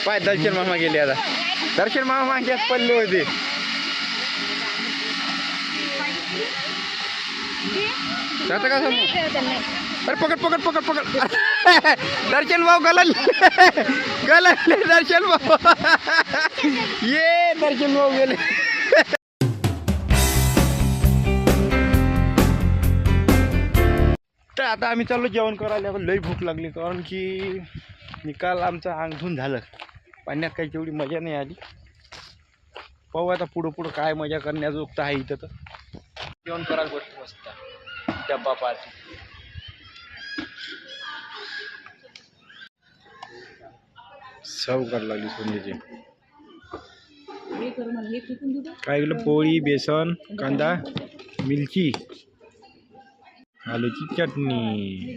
पाय दर्शन मामा गेले आता. दर्शन मामा मागेच पडले होते. जातं का समोर? अरे पकड पकड पकड पकड. दर्शन भाऊ गलले दर्शन भाऊ. ये दर्शन भाऊ गेले. तर आता आम्ही चाललो जेवण करायला. लई भूक लागली कारण की निकाल आमचा अंग धुवून झालं. पाण्यात काही तेवढी मजा नाही आली. पाहू आता पुढं पुढं काय मजा करण्याजोगतं आहे इथं. तर जेवण करायला गोष्ट मस्त डब्बा पार्टी. सर्व करायला लागली सोंदीची. काय केलं? पोळी, बेसन, कांदा, मिरची, आलूची चटणी.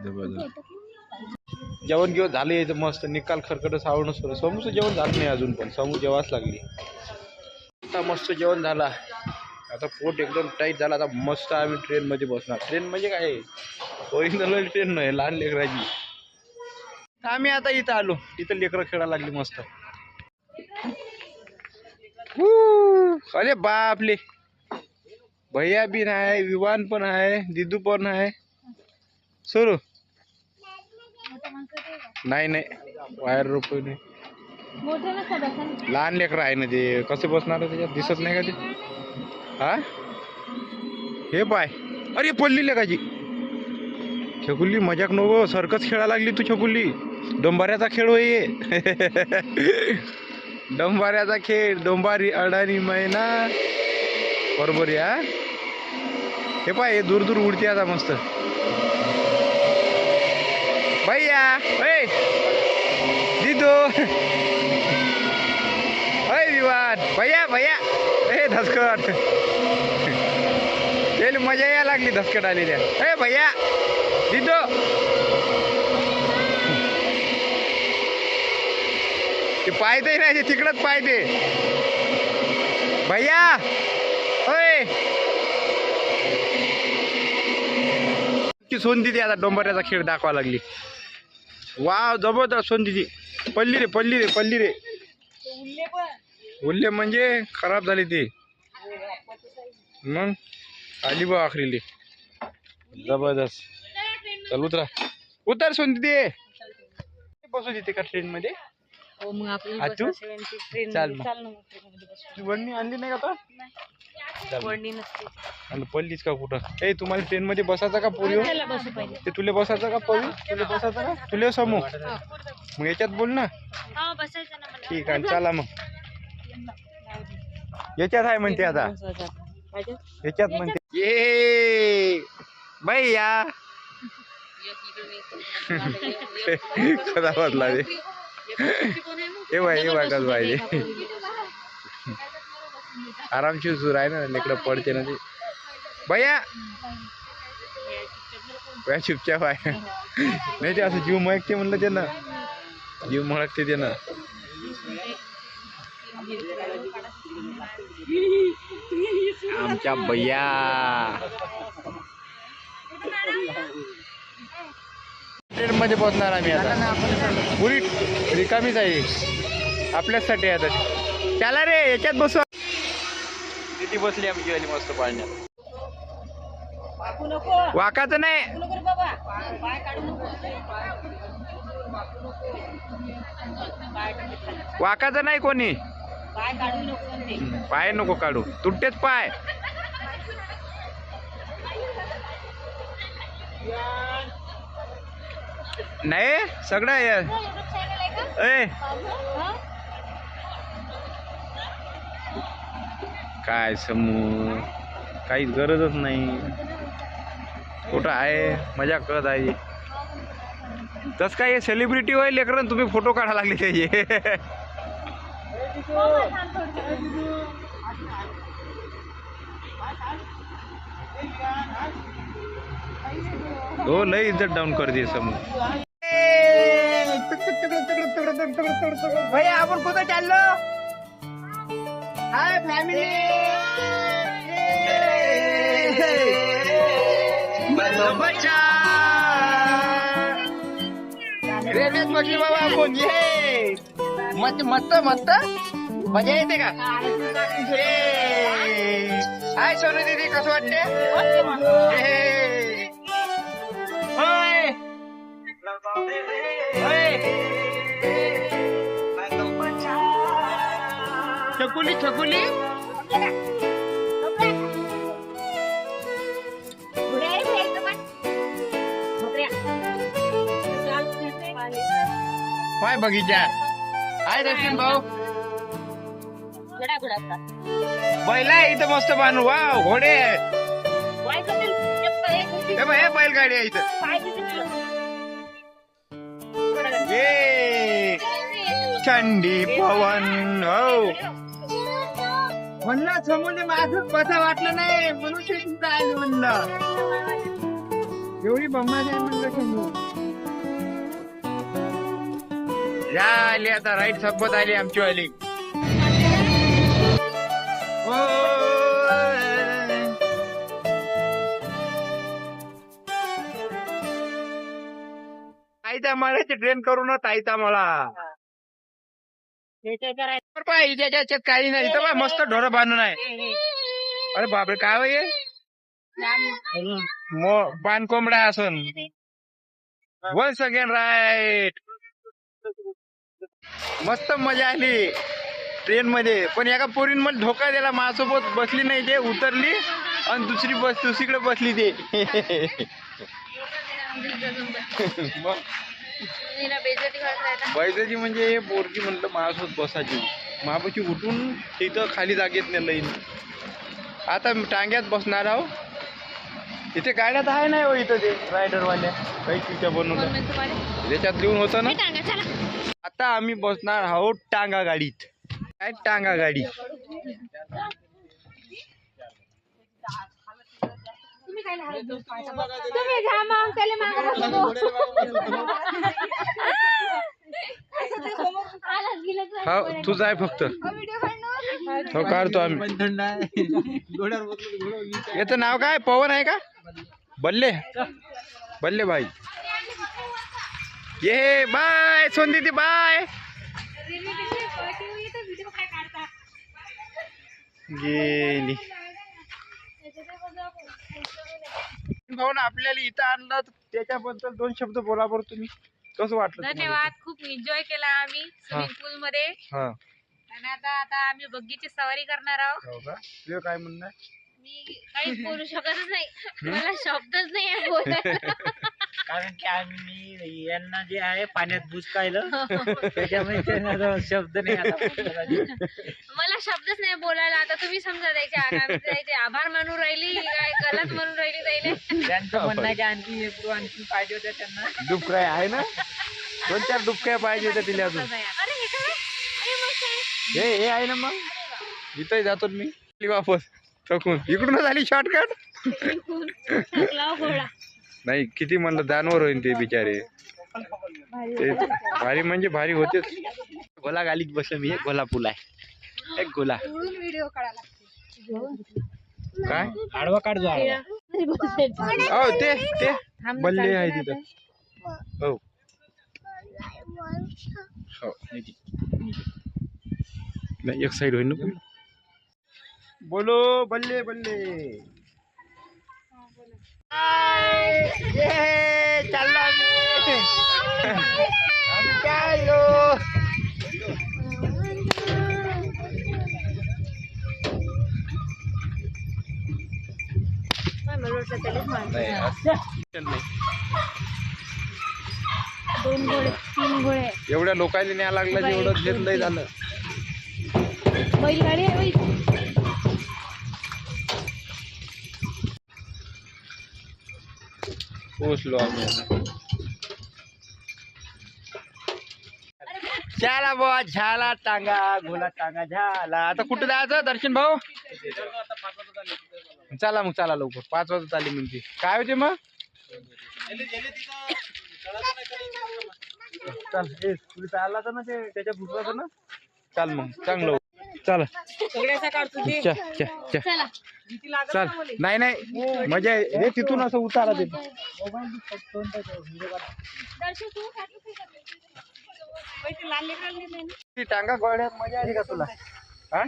जबरदस्त जेवण घेऊन झालं यायचं मस्त. निकाल खरकट सावणच होतं. समूचं जेवण झालं नाही अजून पण. समू जेवाच लागली. आता मस्त जेवण झाला. आता पोट एकदम टाईट झाला. आता मस्त आम्ही ट्रेनमध्ये बसणार. ट्रेन म्हणजे काय ओरिजिनल ट्रेन नाही, लहान लेकराची. आम्ही आता इथं आलो. इथं लेकरं खेळायला लागली मस्त. अरे बापले, भैया बी आहे, विवान पण आहे, दिदू पण आहे. सुरू नाही नाही वायर रोप नाही. लहान लेकर आहे ना ते. कसे बसणार त्याच्यात? दिसत नाही का ते? हा हे पाय. अरे पडली लेकाची. छकुली मजाक नको. सर्कस खेळायला लागली तू छकुली. डोंबाऱ्याचा खेळ होय. डोंबाऱ्याचा खेळ. डोंबारी अडाणी मैना बरोबर या. हे पाय हे दूर दूर उडते आता मस्त. भैया ओय दिदू ओय विवान भैया भैया. ए धसकट. त्याला मजा यायला लागली धसकट आलेल्या. ए भैया दिदू. ते पाहते नाही ते तिकडच पाहते. भैया ओय ती सोनदीदी आता डोंबऱ्याचा खेळ दाखवा लागली. वाव जबरदस्त सोनदीदी. पडली रे पडली रे पडली रे. उरले म्हणजे खराब झाली ती. मग आली बा आखरीली. जबरदस्त. चल उतरा. उतर सोनदीदी. बसू देते का ट्रेन मध्ये? चाल तू वडणी आणली नाही का? पडलीच का कुठं? ए तुम्हाला ट्रेन मध्ये बसायचं का पोरी? ते तुला बसायचं का पवी? तुला बसायचं का? तुला समोर मग याच्यात बोल ना. ठीक आहे चला मग. याच्यात आहे म्हणते आता. याच्यात म्हणते ये भैया. कदा बसला रे. हे बाय कस पाहिजे. आरामशीर सुरू आहे ना. लेकडं पडते ना ते. भैया चुपचाप आहे. नाही ते असं जीव महकते म्हणलं ते ना. जीव महकते ते ना. आमच्या भैया ट्रेन मध्ये बसणार आम्ही आता. पुरी रिकामीच आहे आपल्यासाठी आता. चला रे याच्यात बसू. किती बसली आमची वाली मस्त पाळण्यात. वाकाचं नाही. वाकाचं नाही कोणी. पाय नको काढू. तुटतेच पाय. नाही सगळं ए काय समू काहीच गरजच नाही. कुठं आहे मजा करत आहे. तस काय सेलिब्रिटी होईल लेकरं तुम्ही फोटो काढायला लागले त्याचे. हो लय इज्जत डाऊन कर दे समू. भैया आपण कुठं चाललो? Hi family. रेल्वेत बसली बाबा आपण. ये मस्त मस्त मस्त मजा येते का? हाय सोनू दीदी, कसं वाटते? होय छकुली छकुली काय बगीचा हाय दर्शन भाऊ. बैला इथं मस्त बांधू. वा घोडे हे बैलगाडी आहे इथं. ये थंडी पवन. हो म्हणलं समोर माझं पता वाटलं नाही म्हणून ते तुमचं आहे म्हणलं. एवढी बम्मा आहे म्हणलं समोर. आली आता राईट संपत आली आमची वाली. ताईचा मारायची ट्रेन करू ना ताईचा मला. त्याच्यात काही नाही. इथं बा मस्त ढोर बांधून आहे. अरे बापरे काय होय पान कोंबडा असून. Once again right. मस्त मजा आली ट्रेन मध्ये. पण एका पोरीन मला धोका दिला. माझ्यासोबत बसली नाही, ते उतरली आणि दुसरी बस दुसरीकडे बसली ते. बैजाची म्हणजे पोरगी म्हणलं माझ्यासोबत बसायची. महापाशी उठून तिथं खाली जागेत नेलं. आता टांग्यात बसणार आहो. इथे गाड्यात आहे नाही हो इथं ते रायडरवाल्या काही तिच्या बनवल्या त्याच्यात लिहून होतं ना. आता आम्ही बसणार आहोत टांगा गाडीत. काय टांगा गाडी. हो तू जाय फक्त. हो काढतो आम्ही. याचं नाव काय पवन आहे का? बल्ले बल्ले भाई. ये बाय सोन दीदी बाय. गेली भाऊ ना आपल्याला इथं आणलं त्याच्याबद्दल 2 शब्द बोला बरं तुम्ही. कसं वाटलं? धन्यवाद. खूप एन्जॉय केला आम्ही स्विमिंग पूल मध्ये. आणि आता आम्ही बग्गीची सवारी करणार आहोत. हो का? तुझं काय म्हणणं आहे? मी काहीच बोलू शकतच नाही. मला शब्दच नाही आहे बोलायला. कारण की आम्ही यांना जे आहे पाण्यात बुजकायलं त्याच्यामुळे त्यांना शब्द नाही. मला शब्दच नाही बोलायला. आता तुम्ही समजा द्यायचे आभार मानून राहिली काय गलत म्हणून राहिली जाईल. त्यांचं म्हणणं आहे की आणखी पाहिजे होत्या त्यांना. डुबकाय आहे ना. 2-4 डुबक्या पाहिजे होत्या तिला अजून. हे आहे ना. मग इथं जातो मी वापस थकून. इकडूनच आली शॉर्टकट. नाही किती म्हणलं जानवर होईन ते बिचारे. ते भारी म्हणजे भारी होतेच. गोला गालीत बसलो मी. एक गोला पूल आहे. एक गोला काय आडवा काढ जो. हो ते बल्ले आहे तिथं. हो हो नाही एक साइड होईल ना. बोलो बल्ले बल्ले. चाललो आम्ही चाललो. दोन घोडे 3 घोडे एवढ्या लोकांनी न्याय लागलं जेवढं घेतलंय झालं. बैलगाडी आहे. पोचलो आम्ही. झाला बुवा झाला. टांगा गोला टांगा झाला. आता कुठे जायचं दर्शन भाऊ? चला मग चला लवकर. 5 वाजता आली म्हणते. काय होते मग? चल तुला चालला तर ना ते त्याच्या बुटवाचं ना. चाल मग चांगलं. चला सगळ्याचा काढतो ते. चला चल नाही नाही मजा आहे रे तिथून असं उतारा ते टांगा गाड्यात मजा आली का तुला हा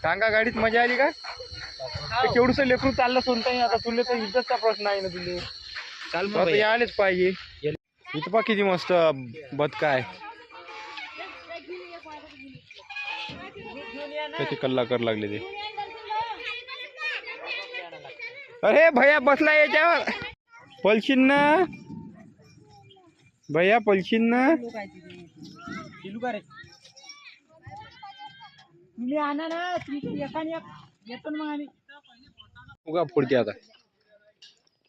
टांगा गाडीत मजा आली का केवढस लेकरू चाललं सोनताही आता तुला तर इज्जतचा प्रश्न आहे ना तुले चाल मग आता भैया. यायलाच पाहिजे इथं पा किती मस्त बदका आहे कसे कल्ला कर लागले ते अरे भैया बसला याच्यावर पलशीन ना भैया पलशीन ना पिलू का रे तुले आणा ना तुम्ही एकाने एक येतो ना मग आम्ही उगा पुढते आता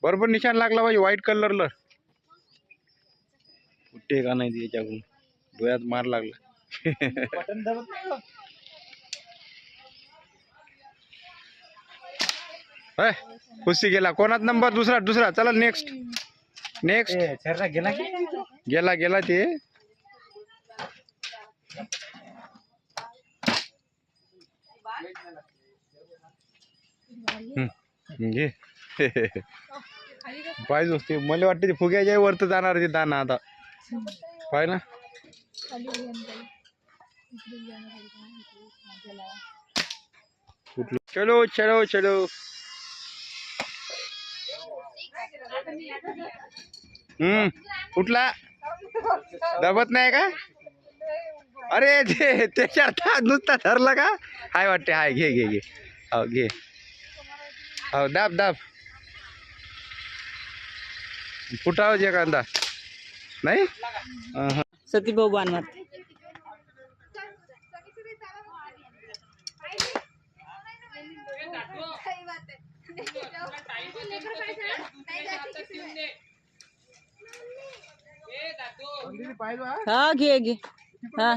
बरोबर निशाण लागला पाहिजे व्हाईट कलरला कुठे का नाही त्याच्याकडून डोळ्यात मार लागला बटन दाबत नाही का? कुस्ती गेला कोणात नंबर दुसरा दुसरा चला नेक्स्ट नेक्स्ट ए, छर्रा गेला की गेला गेला ते घे पाहिजे ते मला वाटतं ते फुग्याच्या वरत जाणार ते दाना आता पाय ना चलो चलो चलो कुठला दबत नाही का अरे ते त्याच्यात नुसता ठरलं का हाय वाटते हाय घे घे घे हो घे हो दाब दाब फुटाव जे कांदा नाही सतीभाऊ बानवार हा घे घे हा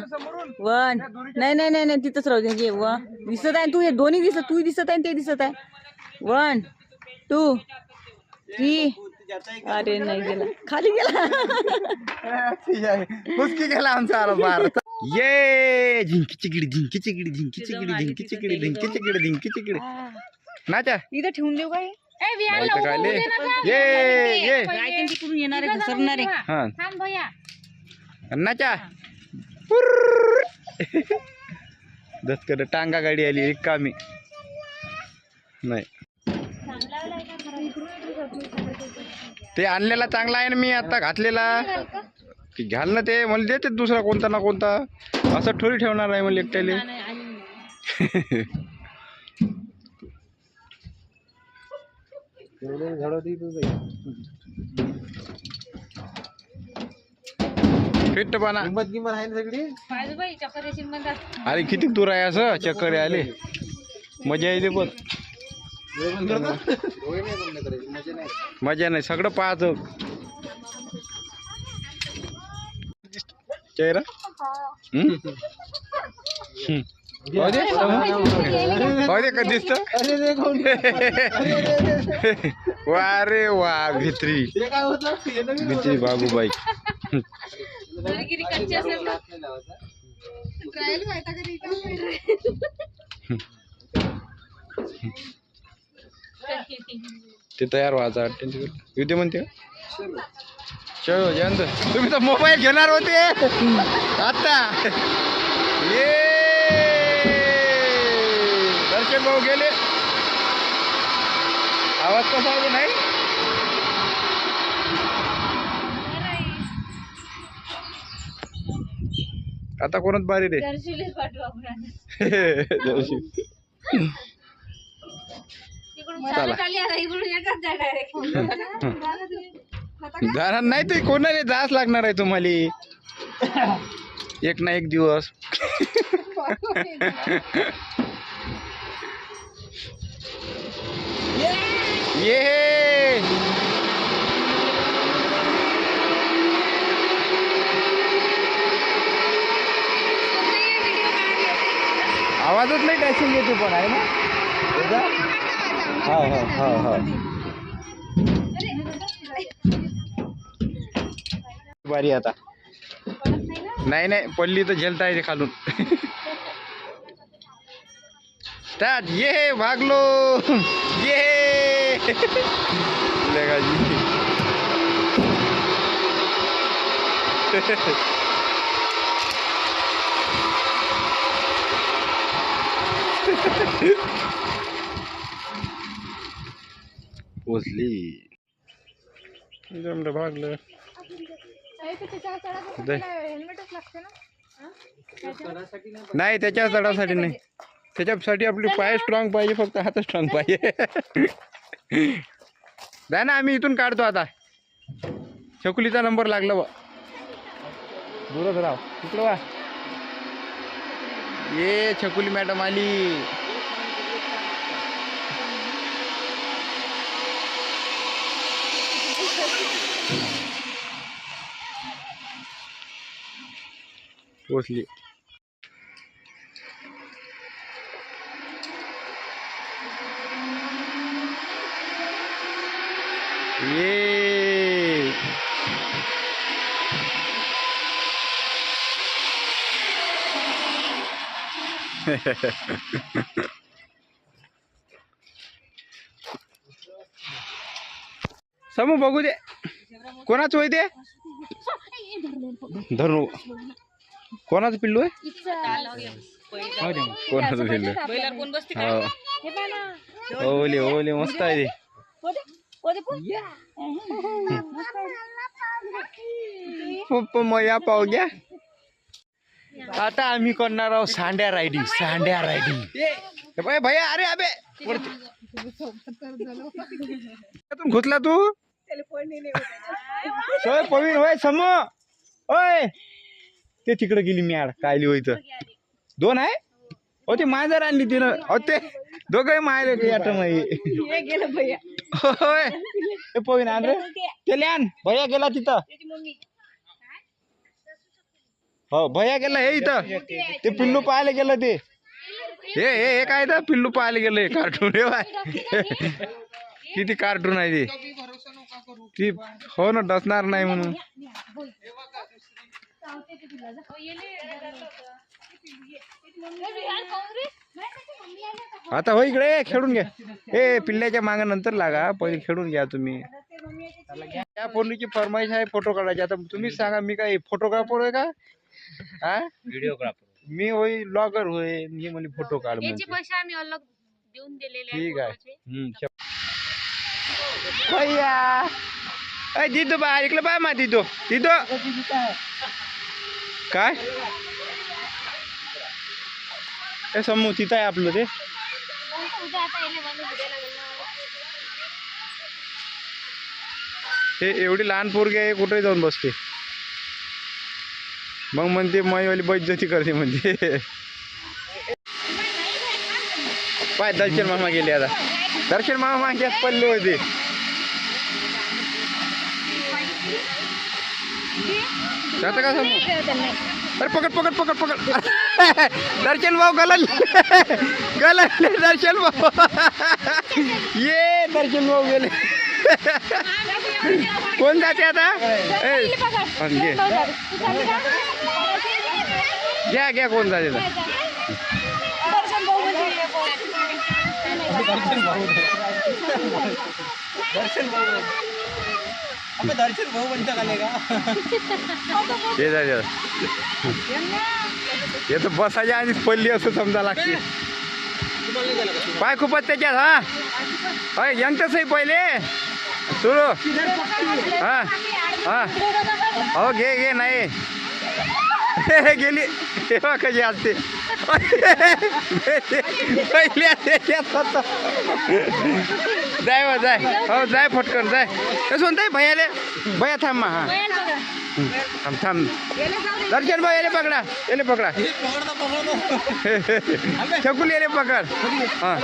वन नाही नाही नाही नाही तिथंच राहू दे घे वन दिसत आहे तू हे दोन्ही दिसत तू दिसत आहे ते दिसत आहे 1 2 3 अरे नाही गेला खाली गेला कुस्की गेला आमचा आला भारत ये झिंकी चिकडी झिंकी चिकडी झिंकी चिकडी झिंकी चिकडी झिंकी चिकडी झिंकी चिकडी नाचा इथं ठेवून देऊ काय ए विहारला माहिती काय उभं ले? होऊ दे ना ये ये काय त्यांची कुठून येणार आहे घसरणार आहे हा थांब भैया नाचा दसकर टांगा गाडी आली एक कामी नाही ते आणलेला चांगला आहे ना मी आता घातलेला की घाल ना ते मला देते दुसरा कोणता ना कोणता असं थोडी ठेवणार आहे मला एकट्याले फिट पाना पाहिजे बाई चक्कर येशील म्हणतात अरे किती दूर आहे असं चक्कर आले मजा येते पण मजा नाही सगळं पाहतो चेहरा का दिसत वा रे वा भित्री भित्री बाबूबाई गिरी कच्ची असेल ना ते तयार व्हायचा युद्ध म्हणते चलो जयंत तुम्ही तर मोबाईल घेणार होते आता ये दर्शन भाऊ गेले आवाज कसा आहे नाही आता कोणच बारी रे दर्शिले पाठवू आपण तिकडून चालत आली आता इकडून एकच जाणार आहे जाणार नाही ते कोणाला जाच लागणार आहे तुम्हाला एक ना एक दिवस ये आवाजच नाही टॅशिंग येते पण आहे ना हा हा हा हा बारी आता नाही नाही पल्ली तर झेलता येते खालून स्टार्ट ये भाग लो ये लेगा जी पोचली भागलं नाही त्याच्या चढासाठी नाही त्याच्यासाठी आपली पाय स्ट्रॉंग पाहिजे फक्त हात स्ट्रॉंग पाहिजे जा ना आम्ही इथून काढतो आता छकुलीचा नंबर लागला बा दूरच राव तिकडं वा ये छकुली मॅडम आली पोचली ये समू बघू दे कोणाचं होय ते धरू कोणाचं पिल्लू आहे कोणाचं पिल्लू हो ओले ओले मस्त आहे ते मया पाव घ्या आता आम्ही करणार आहोत सांड्या रायडिंग भैया अरे अबे घुसला तू सोय पवीन होय समो होय ते तिकडे गेली मॅड कायली होय तर दोन आहे हो ते मांजर आणली तिनं हो ते दोघंही मायले आठ होय ते पवीन आण रे ते आण भैया गेला तिथं हो भैया गेला हे इथं ते पिल्लू पाहायला गेलं ते हे काय तर पिल्लू पाहायला गेलं कार्टून रे बाय किती कार्टून आहे ती हो ना डसणार नाही म्हणून आता हो इकडे खेळून घ्या हे पिल्ल्याच्या मागे नंतर लागा पहिले खेळून घ्या तुम्ही त्या पोरीची फरमाईश आहे फोटो काढायची आता तुम्हीच सांगा मी काय फोटोग्राफर आहे का हा व्हिडिओग्राफर मी होई ब्लॉगर होय मी म्हणे फोटो काढ याचे पैसे आम्ही अलग देऊन दिलेले ठीक आहे भैया अय दिदो बा ऐकलं बा मा दिदो काय हे समूह तिथं आहे आपलं ते हे एवढी लहान पोरगी आहे कुठे जाऊन बसते मग म्हणते मैवाली बेइज्जती करते म्हणते पाय दर्शन मामा गेले आता दर्शन मामा मागच्यात पडले होते जातं का समूह अरे पकड दर्शन भाऊ गलले दर्शन भाऊ ये दर्शन भाऊ गेले कोण जाते आता घ्या कोण जाते दर्शन भाऊ बनता का हे तर बसायच्या आणि पडली असं समजा लागते पाय खूपच त्याच्यात हा यंगच पहिले सुरू हा हो घे नाही गेली तेव्हा कशी असते पहिले जाय हो जाय फटकन जाय कसं आहे भैया थांब हा थांब दर्शन भाई येले पकडा छकुल येले पकड हा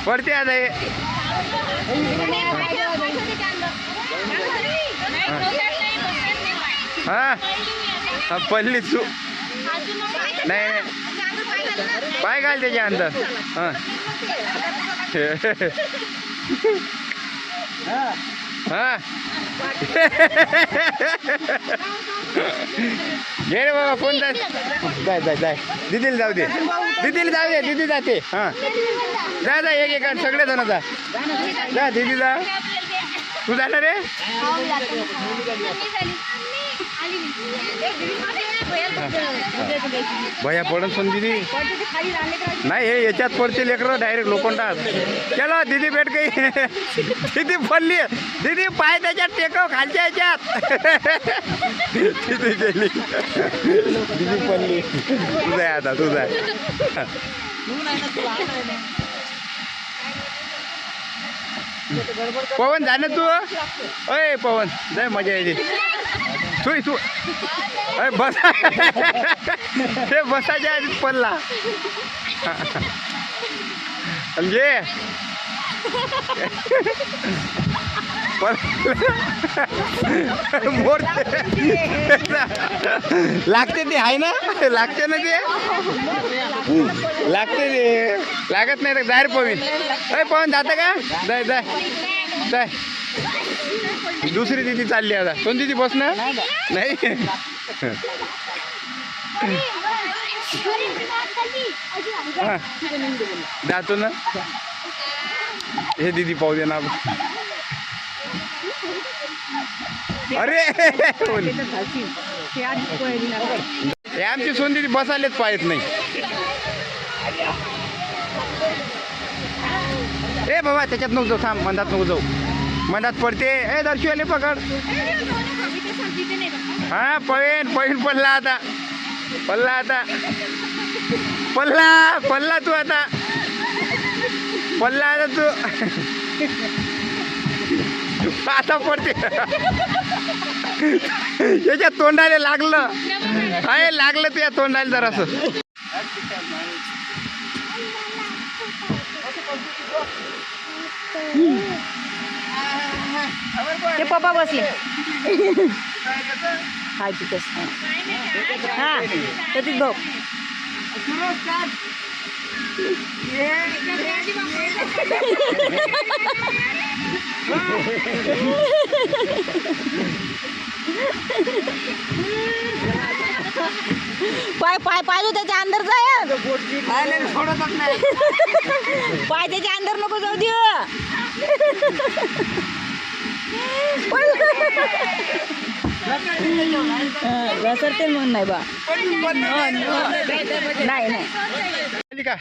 पडते आता हा पडली तू नाही पाय घाल त्याच्या अंदर हा घे रे बाबा कोण जाय जाय जाय जाय दीदीला जाऊ दे दीदी जाते हा जा जा एक एक सगळे जण जा दीदी जा तू जाणार रे भैया पडन पण दीदी नाही हे याच्यात पडते लेकरं डायरेक्ट लोखंडात चलो दीदी भेट गई दीदी पडली दीदी पाय त्याच्यात टेकव खालच्या याच्यात दीदी गेली दीदी पडली तू जाय आता तू जाय पवन जा ना तू अय पवन जाय मजा येते तू अरे बस ते बसायच्या आधीच पडला म्हणजे मोर लागते ते आहे ना लागते ना ते लागते ते लागत नाही तर जाहीर पवीन अरे पवन जातं का जाय जाय जाय दुसरी दीदी चालली आता कोण दीदी बसणार नाही हा जातो ना हे दीदी पाहू दे ना अरे हे आमची सोन दीदी बसायलाच पाहत नाही ए बाबा त्याच्यात नको जाऊ थांब मंदात नको जाऊ मंदात पडते ए दर्शू आले पकड हा पळेन पडला आता पडला तू आता तू आता पडते याच्या तोंडाला लागलं आहे लागलं तुझ्या तोंडाला जरासं ते पप्पा बसले हाय तिथेच हा तर भाऊ पाय पाय पाय त्याच्या अंदर जाय पाय त्याच्या अंदर नको जाऊ दे घसरते म्हणून नाही बा नाही नाही का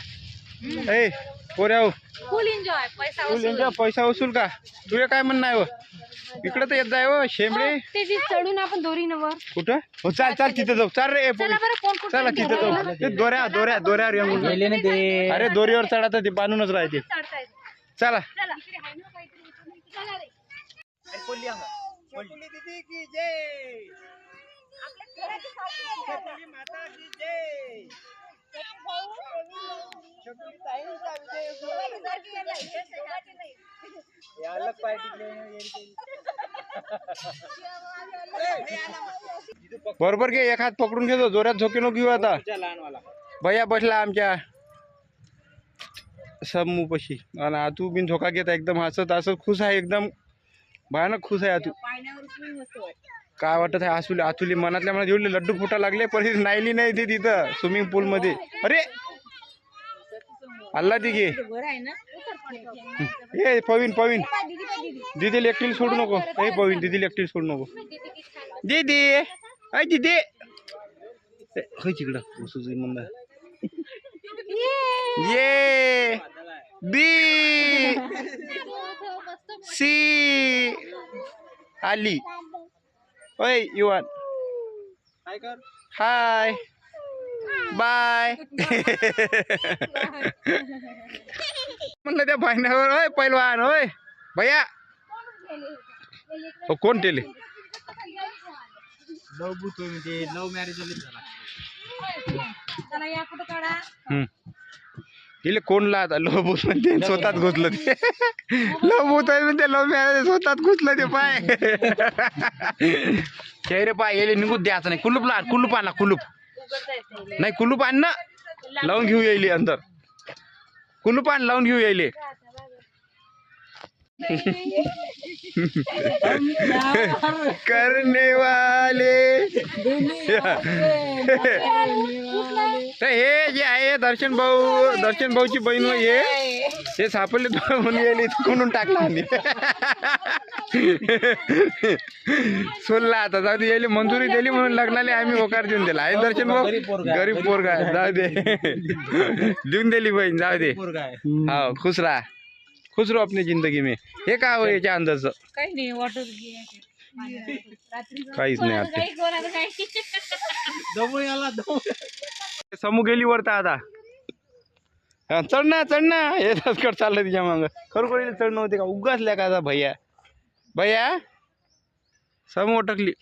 ए पोऱ्या फुल एन्जॉय पैसा वसूल का तुझे काय म्हणणं आहे व इकडे तर येत जाय व शेंबडे ते जी चढून आपण दोरीनं कुठं हो चाल तिथं जाऊ चाल रे चला बरं कोण कोण चला तिथं जाऊ ते दोऱ्यावर येऊन अरे दोरीवर चढा तर ते बांधूनच राहते चढताय चला चला इकडे आहे ना काहीतरी चला रे बरोबर घे एक हात पकडून घेतो जोरात झोके नको घेऊ आता भैया बसला आमच्या समूपाशी आणि आतू बिन झोका घेता एकदम हसत खुश आहे एकदम भयानक खुश आहे आतू काय वाटत आहे आतुली मनातल्या मनात एवढे लड्डू फुटा लागले पण नाहीली नाही ते तिथं स्विमिंग पूल मध्ये अरे अल्ला ती घे ए पवीन दीदीला एकटीला सोडू नको ए पवीन दीदीला एकटीला सोडू नको दीदी अय दीदी खय तिकडं सुजी म्हणा ये बी सी आली ओय युवान हाय बाय म्हणलं त्या भाईनावर होय पैलवान होय भैया हो कोण टेले लव मॅरेज गेले कोणला आता लव भूत म्हणते स्वतःच घुसलं ते लव भूत म्हणते लव मॅरेज स्वतःच घुसलं ते पाय चेहरे पाय येले निघून द्यायचं नाही कुलूप आणा कुलूप नाही कुलूप आण ना लावून घेऊ येईल अंदर कुलूप आण लावून घेऊ येईल करने वाले तर हे जे आहे दर्शन भाऊची बहीण हे सापडले म्हणून गेले कोणून टाकला आम्ही सोडला आता जाऊ दे यायला मंजुरी दिली म्हणून लग्नाला आम्ही होकार देऊन दिला आहे दर्शन भाऊ गरीब पोरगा जाऊ दे देऊन दिली बहीण जाऊ दे हा खुश राहा अपनी जिंदगी में हे काय हो याच्या अंदाज काही नाही वॉटर काहीच नाही आता समूह गेली वरता आता हा, चढ ना हे रसकट चाललं तिच्या मागं खरोखर चढ नव्हते का उगाचल्या का भैया समूह अटकली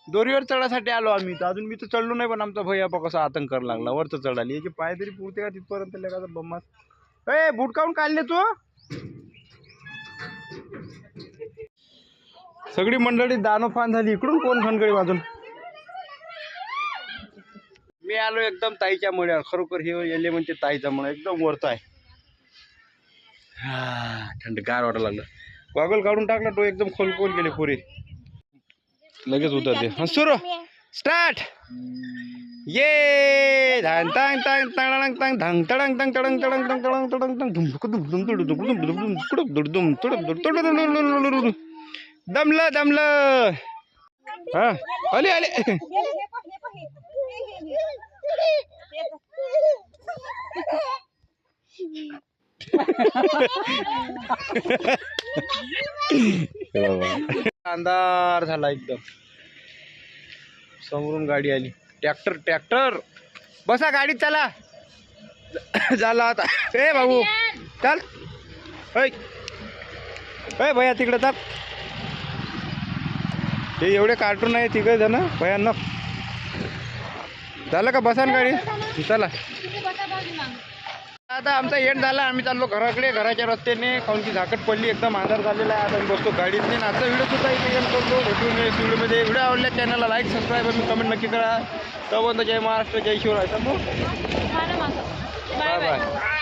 दोरीवर चढासाठी आलो आम्ही तर अजून मी तर चढलो नाही पण आमचा भैया कसा आतंक करायला लागला वर तर चढाली याचे पाय तरी पुरते का तिथपर्यंत लेखाचा बम्मास ए बूट काऊन काढले तू सगळी मंडळी दानोफान झाली इकडून कोण खणखडी वाजून मी आलो एकदम ताईच्या मळ्यावर खरोखर हे येले म्हणते ताईचा मळा एकदम वरता आहे हा थंडगार वाटायला लागलं गॉगल काढून टाकला तो एकदम खोल गेले पुरे लगेच उतरते हा सुरू स्टार्ट ये धांग तांग तांग तांग तांग धांग तडंग तांग तडंग तडंग तांग तडंग तडंग तांग धुम कुदुम दुम तुडुम दुम दुम कुडुम दुम तुडुम दमलं हा आले अंधार झाला एकदम समोरून गाडी आली ट्रॅक्टर बसा गाडीत चला झाला आता ए भाऊ चल ए भैया तिकडे चल हे एवढे कार्टून आहे तिकडे जण भयानक झालं का बसा ना गाडी चला आता आमचा एंड झाला आम्ही चाललो घराकडे घराच्या रस्त्याने काऊन की झाकट पडली एकदम अंधार झालेला आहे आता आम्ही बसतो गाडीत नाही आजचा व्हिडिओ सुद्धा इथे एंड करतो भेटून व्हिडिओमध्ये व्हिडिओ आवडल्या चॅनलला लाईक सबस्क्राईब आणि कमेंट नक्की करा तोपर्यंत जय महाराष्ट्र जय शिवराय बाय बाय